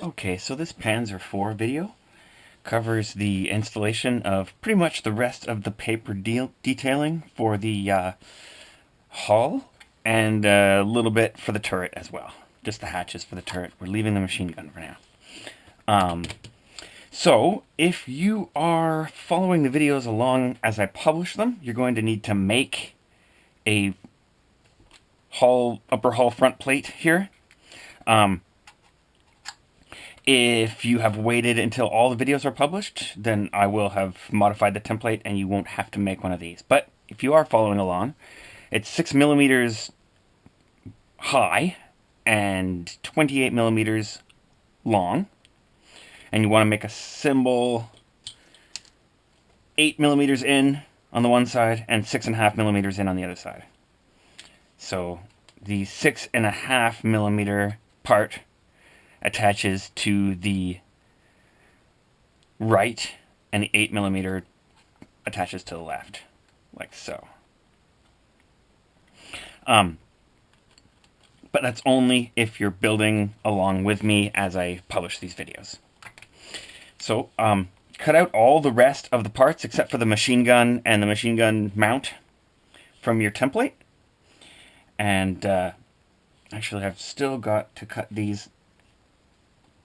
Okay, so this Panzer IV video covers the installation of pretty much the rest of the paper detailing for the hull and a little bit for the turret as well. Just the hatches for the turret. We're leaving the machine gun for now. So, if you are following the videos along as I publish them, you're going to need to make a upper hull front plate here. If you have waited until all the videos are published, then I will have modified the template and you won't have to make one of these. But if you are following along, it's 6 millimeters high and 28 millimeters long. And you want to make a symbol 8 millimeters in on the one side and 6.5 millimeters in on the other side. So the 6.5 millimeter part attaches to the right and the 8 millimeter attaches to the left, like so. But that's only if you're building along with me as I publish these videos. So cut out all the rest of the parts except for the machine gun and the machine gun mount from your template. And actually I've still got to cut these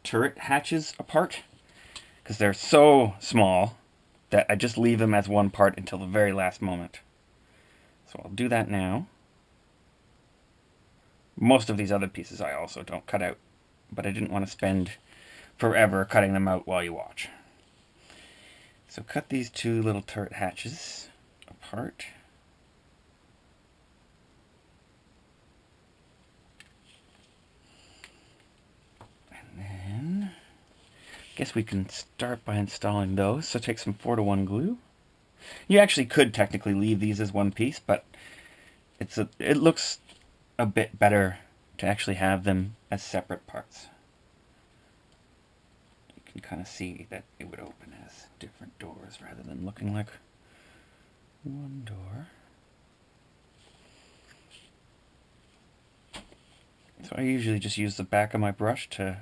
turret hatches apart because they're so small that I just leave them as one part until the very last moment. So I'll do that now. Most of these other pieces I also don't cut out, but I didn't want to spend forever cutting them out while you watch. So cut these two little turret hatches apart. Guess we can start by installing those. So take some 4-to-1 glue. You actually could technically leave these as one piece, but it looks a bit better to actually have them as separate parts. You can kind of see that it would open as different doors rather than looking like one door. So I usually just use the back of my brush to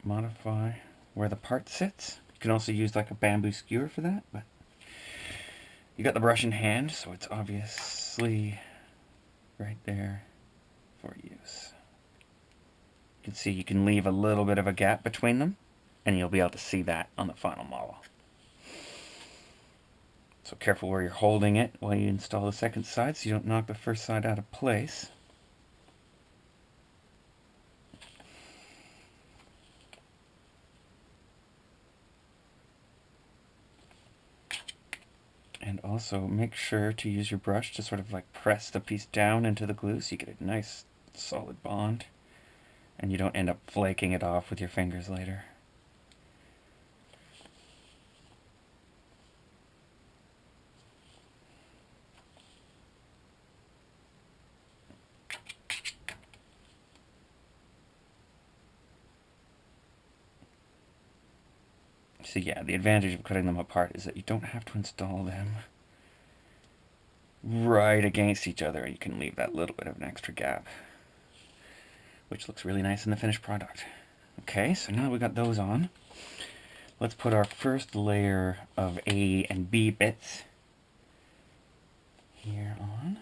modify where the part sits. You can also use like a bamboo skewer for that, but you got the brush in hand, so it's obviously right there for use. You can see you can leave a little bit of a gap between them, and you'll be able to see that on the final model. So careful where you're holding it while you install the second side so you don't knock the first side out of place. And also make sure to use your brush to sort of like press the piece down into the glue so you get a nice solid bond and you don't end up flaking it off with your fingers later. So yeah, the advantage of cutting them apart is that you don't have to install them right against each other. You can leave that little bit of an extra gap, which looks really nice in the finished product. Okay, so now that we got those on, let's put our first layer of A and B bits here on.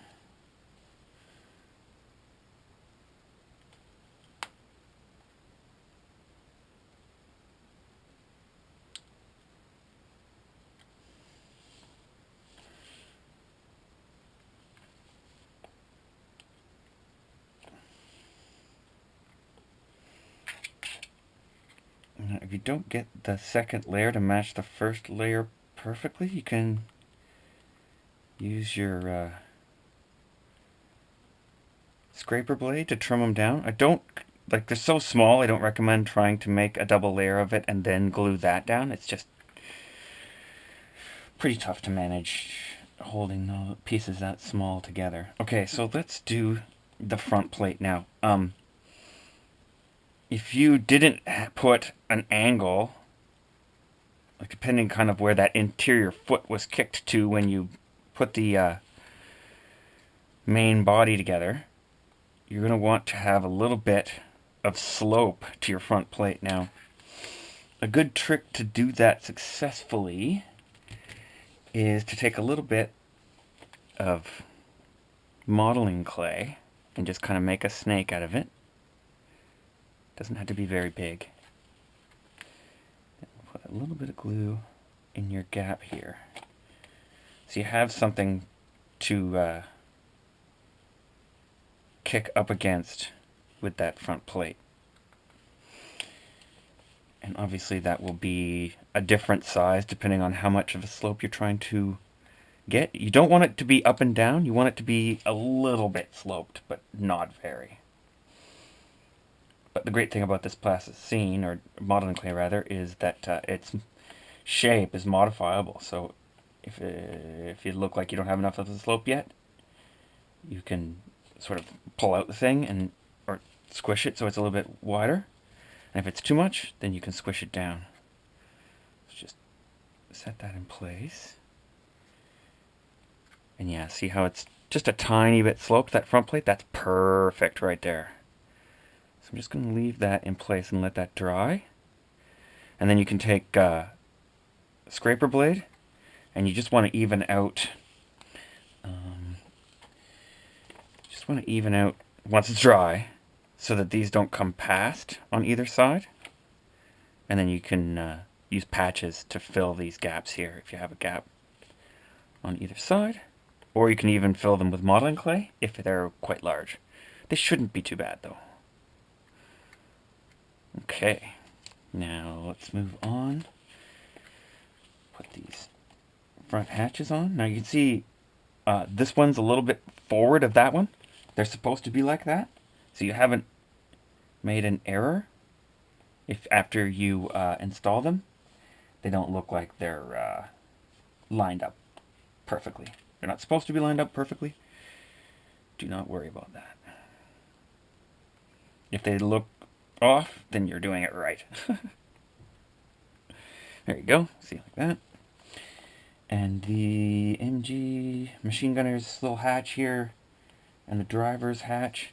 Now, if you don't get the second layer to match the first layer perfectly, you can use your scraper blade to trim them down. They're so small, I don't recommend trying to make a double layer of it and then glue that down. It's just pretty tough to manage holding the pieces that small together. Okay, so let's do the front plate now. If you didn't put an angle, like depending kind of where that interior foot was kicked to when you put the main body together, you're going to want to have a little bit of slope to your front plate. Now, a good trick to do that successfully is to take a little bit of modeling clay and just kind of make a snake out of it. Doesn't have to be very big. Put a little bit of glue in your gap here, so you have something to kick up against with that front plate. And obviously that will be a different size depending on how much of a slope you're trying to get. You don't want it to be up and down. You want it to be a little bit sloped, but not very. But the great thing about this plasticine, or modeling clay rather, is that its shape is modifiable. So if you look like you don't have enough of the slope yet, you can sort of pull out the thing or squish it so it's a little bit wider. And if it's too much, then you can squish it down. Let's just set that in place. And yeah, see how it's just a tiny bit sloped, that front plate? That's perfect right there. So I'm just going to leave that in place and let that dry. And then you can take a scraper blade, and you just want to even out, once it's dry, so that these don't come past on either side. And then you can use patches to fill these gaps here if you have a gap on either side. Or you can even fill them with modeling clay if they're quite large. They shouldn't be too bad though. Okay, now let's move on. Put these front hatches on. Now you can see this one's a little bit forward of that one. They're supposed to be like that. So you haven't made an error. If after you install them, they don't look like they're lined up perfectly. They're not supposed to be lined up perfectly. Do not worry about that. If they look off, then you're doing it right. There you go. See, like that. And the MG machine gunner's little hatch here, and the driver's hatch,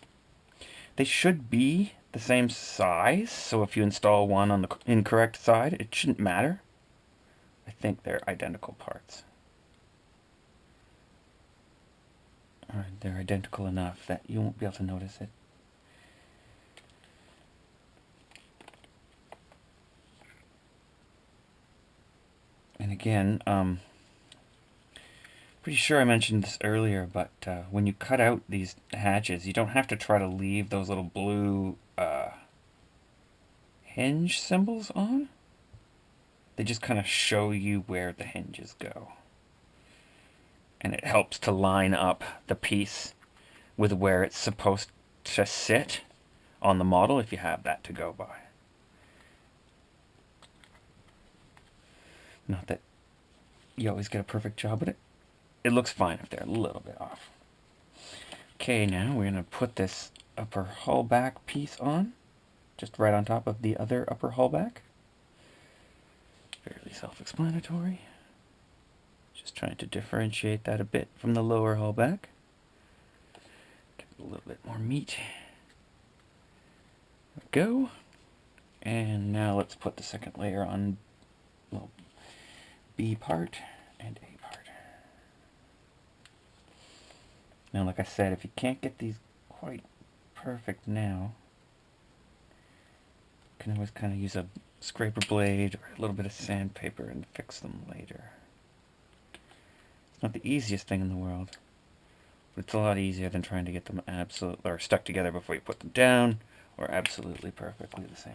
they should be the same size, so if you install one on the incorrect side, it shouldn't matter. I think they're identical parts. Or they're identical enough that you won't be able to notice it. And again, pretty sure I mentioned this earlier, but when you cut out these hatches, you don't have to try to leave those little blue hinge symbols on. They just kind of show you where the hinges go. And it helps to line up the piece with where it's supposed to sit on the model if you have that to go by. Not that you always get a perfect job at it. It looks fine if they're a little bit off. Okay, now we're going to put this upper hull back piece on, just right on top of the other upper hull back. Fairly self-explanatory. Just trying to differentiate that a bit from the lower hull back. Give it a little bit more meat. There we go. And now let's put the second layer on, little B part and A part. Now, like I said, if you can't get these quite perfect now, you can always kind of use a scraper blade or a little bit of sandpaper and fix them later. It's not the easiest thing in the world, but it's a lot easier than trying to get them absolutely or stuck together before you put them down, or absolutely perfectly the same.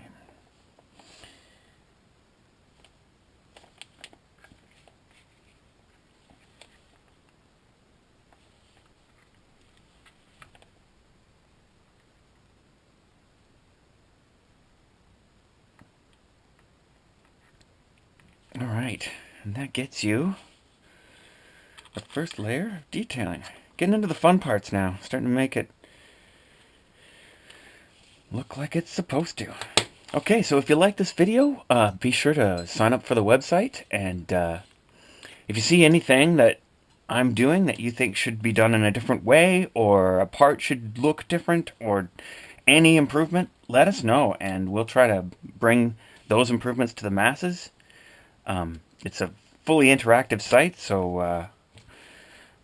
Alright, and that gets you the first layer of detailing. Getting into the fun parts now, starting to make it look like it's supposed to. Okay, so if you like this video, be sure to sign up for the website, and if you see anything that I'm doing that you think should be done in a different way, or a part should look different, or any improvement, let us know, and we'll try to bring those improvements to the masses. It's a fully interactive site, so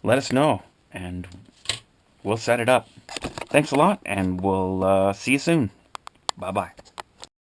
let us know, and we'll set it up. Thanks a lot, and we'll see you soon. Bye-bye.